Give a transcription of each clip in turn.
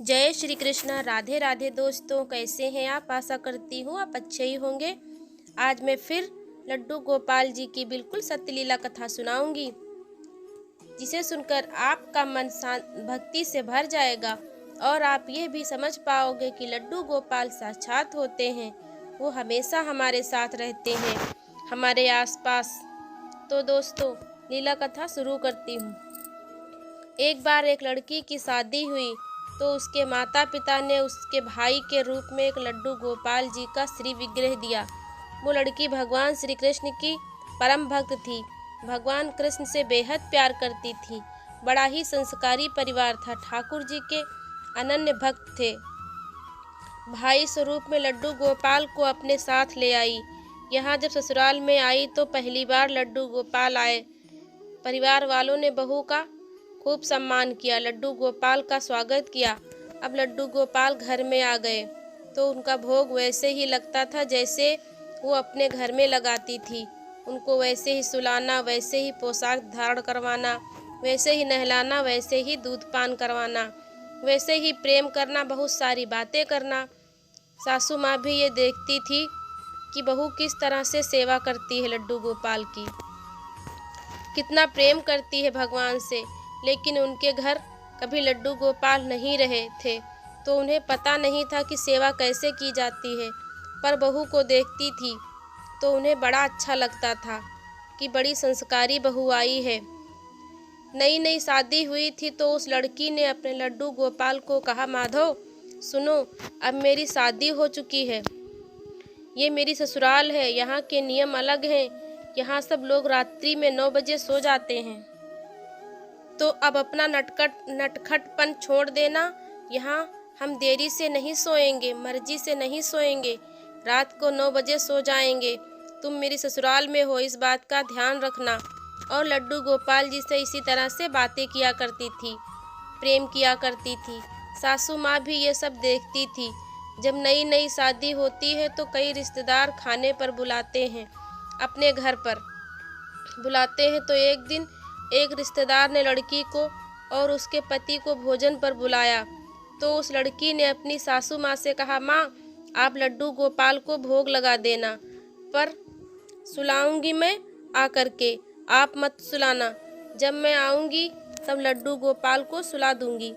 जय श्री कृष्ण। राधे राधे दोस्तों, कैसे हैं आप? आशा करती हूँ आप अच्छे ही होंगे। आज मैं फिर लड्डू गोपाल जी की बिल्कुल सत्य लीला कथा सुनाऊंगी, जिसे सुनकर आपका मन भक्ति से भर जाएगा और आप यह भी समझ पाओगे कि लड्डू गोपाल साक्षात होते हैं। वो हमेशा हमारे साथ रहते हैं, हमारे आसपास। तो दोस्तों, लीला कथा शुरू करती हूँ। एक बार एक लड़की की शादी हुई तो उसके माता पिता ने उसके भाई के रूप में एक लड्डू गोपाल जी का श्री विग्रह दिया। वो लड़की भगवान श्री कृष्ण की परम भक्त थी। भगवान कृष्ण से बेहद प्यार करती थी। बड़ा ही संस्कारी परिवार था। ठाकुर जी के अनन्य भक्त थे। भाई स्वरूप में लड्डू गोपाल को अपने साथ ले आई। यहाँ जब ससुराल में आई तो पहली बार लड्डू गोपाल आए। परिवार वालों ने बहू का खूब सम्मान किया, लड्डू गोपाल का स्वागत किया। अब लड्डू गोपाल घर में आ गए तो उनका भोग वैसे ही लगता था जैसे वो अपने घर में लगाती थी। उनको वैसे ही सुलाना, वैसे ही पोशाक धारण करवाना, वैसे ही नहलाना, वैसे ही दूध पान करवाना, वैसे ही प्रेम करना, बहुत सारी बातें करना। सासू माँ भी ये देखती थी कि बहू किस तरह से सेवा करती है लड्डू गोपाल की, कितना प्रेम करती है भगवान से। लेकिन उनके घर कभी लड्डू गोपाल नहीं रहे थे तो उन्हें पता नहीं था कि सेवा कैसे की जाती है। पर बहू को देखती थी तो उन्हें बड़ा अच्छा लगता था कि बड़ी संस्कारी बहू आई है। नई नई शादी हुई थी तो उस लड़की ने अपने लड्डू गोपाल को कहा, माधव सुनो, अब मेरी शादी हो चुकी है, ये मेरी ससुराल है, यहाँ के नियम अलग हैं। यहाँ सब लोग रात्रि में 9 बजे सो जाते हैं, तो अब अपना नटखटपन छोड़ देना। यहाँ हम देरी से नहीं सोएंगे, मर्जी से नहीं सोएंगे, रात को 9 बजे सो जाएंगे। तुम मेरी ससुराल में हो, इस बात का ध्यान रखना। और लड्डू गोपाल जी से इसी तरह से बातें किया करती थी, प्रेम किया करती थी। सासू माँ भी ये सब देखती थी। जब नई नई शादी होती है तो कई रिश्तेदार खाने पर बुलाते हैं, अपने घर पर बुलाते हैं। तो एक दिन एक रिश्तेदार ने लड़की को और उसके पति को भोजन पर बुलाया। तो उस लड़की ने अपनी सासू माँ से कहा, माँ आप लड्डू गोपाल को भोग लगा देना, पर सुलाऊंगी मैं आकर के, आप मत सुलाना। जब मैं आऊंगी तब लड्डू गोपाल को सुला दूंगी।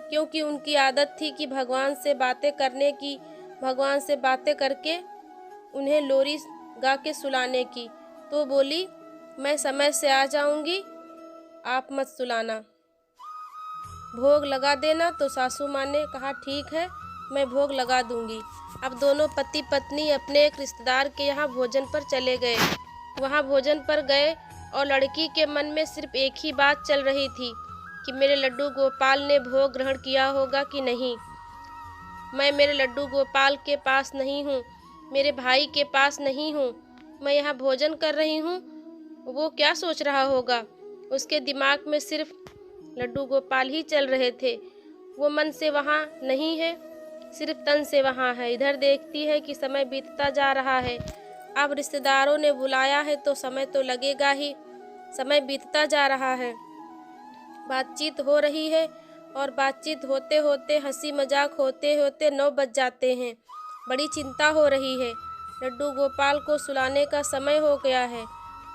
क्योंकि उनकी आदत थी कि भगवान से बातें करने की, भगवान से बातें करके उन्हें लोरी गा के सुलाने की। तो बोली, मैं समय से आ जाऊंगी, आप मत सुलाना, भोग लगा देना। तो सासू माँ ने कहा, ठीक है, मैं भोग लगा दूंगी। अब दोनों पति पत्नी अपने एक रिश्तेदार के यहाँ भोजन पर चले गए। वहाँ भोजन पर गए और लड़की के मन में सिर्फ एक ही बात चल रही थी कि मेरे लड्डू गोपाल ने भोग ग्रहण किया होगा कि नहीं। मैं मेरे लड्डू गोपाल के पास नहीं हूँ, मेरे भाई के पास नहीं हूँ, मैं यहाँ भोजन कर रही हूँ, वो क्या सोच रहा होगा। उसके दिमाग में सिर्फ लड्डू गोपाल ही चल रहे थे। वो मन से वहाँ नहीं है, सिर्फ तन से वहाँ है। इधर देखती है कि समय बीतता जा रहा है। अब रिश्तेदारों ने बुलाया है तो समय तो लगेगा ही। समय बीतता जा रहा है, बातचीत हो रही है और बातचीत होते होते, हंसी मजाक होते होते 9 बज जाते हैं। बड़ी चिंता हो रही है। लड्डू गोपाल को सुलाने का समय हो गया है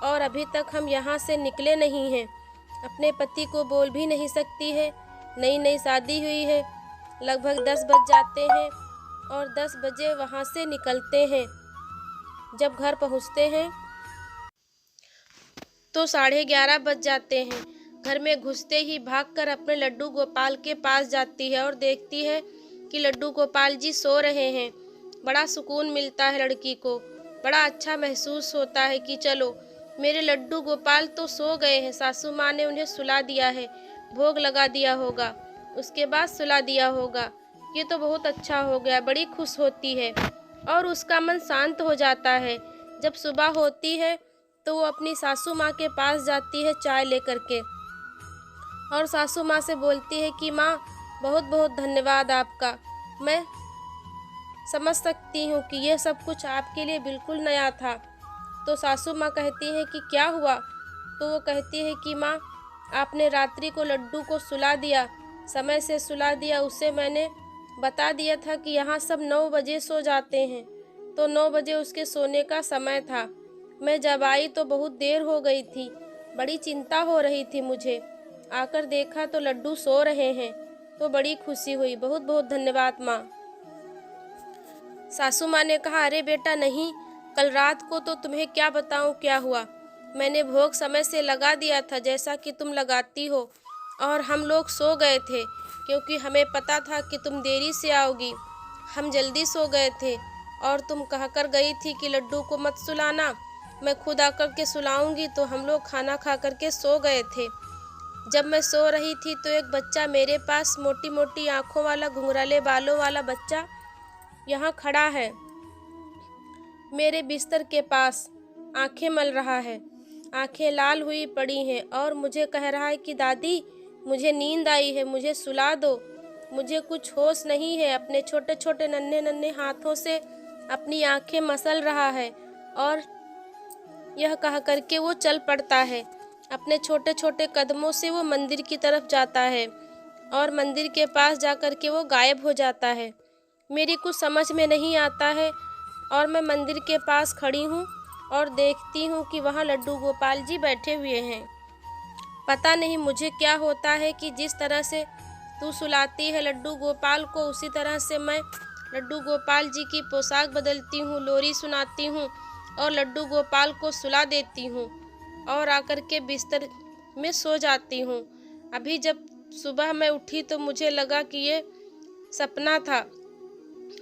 और अभी तक हम यहाँ से निकले नहीं हैं। अपने पति को बोल भी नहीं सकती है, नई नई शादी हुई है। लगभग 10 बज जाते हैं और 10 बजे वहाँ से निकलते हैं। जब घर पहुँचते हैं तो 11:30 बज जाते हैं। घर में घुसते ही भागकर अपने लड्डू गोपाल के पास जाती है और देखती है कि लड्डू गोपाल जी सो रहे हैं। बड़ा सुकून मिलता है लड़की को, बड़ा अच्छा महसूस होता है कि चलो मेरे लड्डू गोपाल तो सो गए हैं। सासू माँ ने उन्हें सुला दिया है, भोग लगा दिया होगा, उसके बाद सुला दिया होगा, ये तो बहुत अच्छा हो गया। बड़ी खुश होती है और उसका मन शांत हो जाता है। जब सुबह होती है तो वो अपनी सासू माँ के पास जाती है चाय लेकर के और सासू माँ से बोलती है कि माँ बहुत बहुत धन्यवाद आपका। मैं समझ सकती हूँ कि यह सब कुछ आपके लिए बिल्कुल नया था। तो सासू माँ कहती है कि क्या हुआ। तो वो कहती है कि माँ आपने रात्रि को लड्डू को सुला दिया, समय से सुला दिया। उसे मैंने बता दिया था कि यहाँ सब 9 बजे सो जाते हैं, तो 9 बजे उसके सोने का समय था। मैं जब आई तो बहुत देर हो गई थी, बड़ी चिंता हो रही थी मुझे। आकर देखा तो लड्डू सो रहे हैं, तो बड़ी खुशी हुई। बहुत बहुत धन्यवाद माँ। सासू माँ ने कहा, अरे बेटा नहीं, कल रात को तो तुम्हें क्या बताऊँ क्या हुआ। मैंने भोग समय से लगा दिया था जैसा कि तुम लगाती हो, और हम लोग सो गए थे क्योंकि हमें पता था कि तुम देरी से आओगी। हम जल्दी सो गए थे और तुम कहकर गई थी कि लड्डू को मत सुलाना, मैं खुद आकर के सुलाऊंगी। तो हम लोग खाना खा करके सो गए थे। जब मैं सो रही थी तो एक बच्चा मेरे पास, मोटी मोटी आँखों वाला, घुंघराले बालों वाला बच्चा यहाँ खड़ा है मेरे बिस्तर के पास, आंखें मल रहा है, आंखें लाल हुई पड़ी हैं और मुझे कह रहा है कि दादी मुझे नींद आई है, मुझे सुला दो, मुझे कुछ होश नहीं है। अपने छोटे छोटे नन्हे नन्हे हाथों से अपनी आंखें मसल रहा है और यह कह करके वो चल पड़ता है। अपने छोटे छोटे कदमों से वो मंदिर की तरफ जाता है और मंदिर के पास जाकर के वो गायब हो जाता है। मेरी कुछ समझ में नहीं आता है और मैं मंदिर के पास खड़ी हूँ और देखती हूँ कि वहाँ लड्डू गोपाल जी बैठे हुए हैं। पता नहीं मुझे क्या होता है कि जिस तरह से तू सुलाती है लड्डू गोपाल को, उसी तरह से मैं लड्डू गोपाल जी की पोशाक बदलती हूँ, लोरी सुनाती हूँ और लड्डू गोपाल को सुला देती हूँ और आकर के बिस्तर में सो जाती हूँ। अभी जब सुबह मैं उठी तो मुझे लगा कि ये सपना था,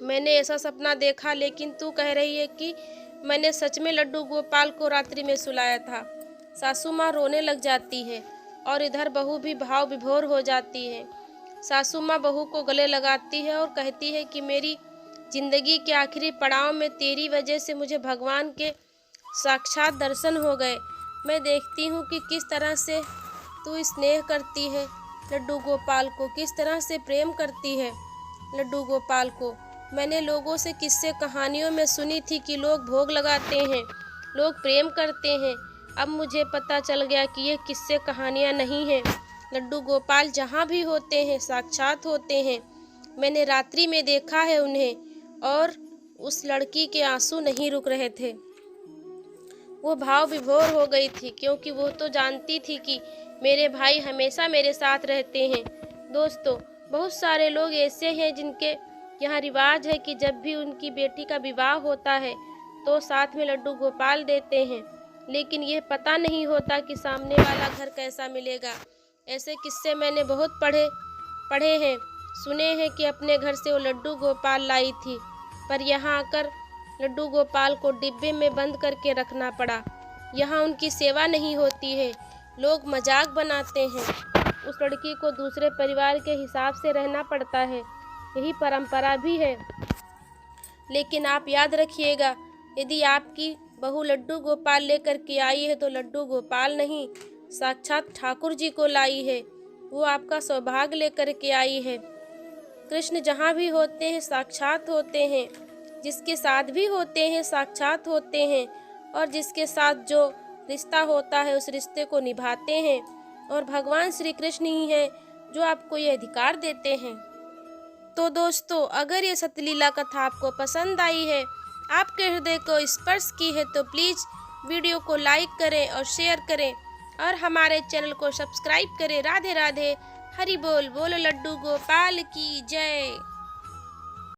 मैंने ऐसा सपना देखा, लेकिन तू कह रही है कि मैंने सच में लड्डू गोपाल को रात्रि में सुलाया था। सासू माँ रोने लग जाती है और इधर बहू भी भाव विभोर हो जाती है। सासू माँ बहू को गले लगाती है और कहती है कि मेरी जिंदगी के आखिरी पड़ाव में तेरी वजह से मुझे भगवान के साक्षात दर्शन हो गए। मैं देखती हूँ कि किस तरह से तू स्नेह करती है लड्डू गोपाल को, किस तरह से प्रेम करती है लड्डू गोपाल को। मैंने लोगों से किस्से कहानियों में सुनी थी कि लोग भोग लगाते हैं, लोग प्रेम करते हैं। अब मुझे पता चल गया कि ये किस्से कहानियाँ नहीं हैं। लड्डू गोपाल जहाँ भी होते हैं साक्षात होते हैं। मैंने रात्रि में देखा है उन्हें और उस लड़की के आंसू नहीं रुक रहे थे। वो भाव विभोर हो गई थी क्योंकि वो तो जानती थी कि मेरे भाई हमेशा मेरे साथ रहते हैं। दोस्तों, बहुत सारे लोग ऐसे हैं जिनके यहाँ रिवाज है कि जब भी उनकी बेटी का विवाह होता है तो साथ में लड्डू गोपाल देते हैं, लेकिन ये पता नहीं होता कि सामने वाला घर कैसा मिलेगा। ऐसे किस्से मैंने बहुत पढ़े हैं, सुने हैं कि अपने घर से वो लड्डू गोपाल लाई थी, पर यहाँ आकर लड्डू गोपाल को डिब्बे में बंद करके रखना पड़ा। यहाँ उनकी सेवा नहीं होती है, लोग मजाक बनाते हैं। उस लड़की को दूसरे परिवार के हिसाब से रहना पड़ता है, यही परंपरा भी है। लेकिन आप याद रखिएगा, यदि आपकी बहू लड्डू गोपाल लेकर के आई है तो लड्डू गोपाल नहीं, साक्षात ठाकुर जी को लाई है। वो आपका सौभाग्य लेकर के आई है। कृष्ण जहाँ भी होते हैं साक्षात होते हैं, जिसके साथ भी होते हैं साक्षात होते हैं, और जिसके साथ जो रिश्ता होता है उस रिश्ते को निभाते हैं। और भगवान श्री कृष्ण ही हैं जो आपको ये अधिकार देते हैं। तो दोस्तों, अगर ये सतलीला कथा आपको पसंद आई है, आपके हृदय को स्पर्श की है, तो प्लीज़ वीडियो को लाइक करें और शेयर करें और हमारे चैनल को सब्सक्राइब करें। राधे राधे, हरि बोल, बोलो लड्डू गोपाल की जय।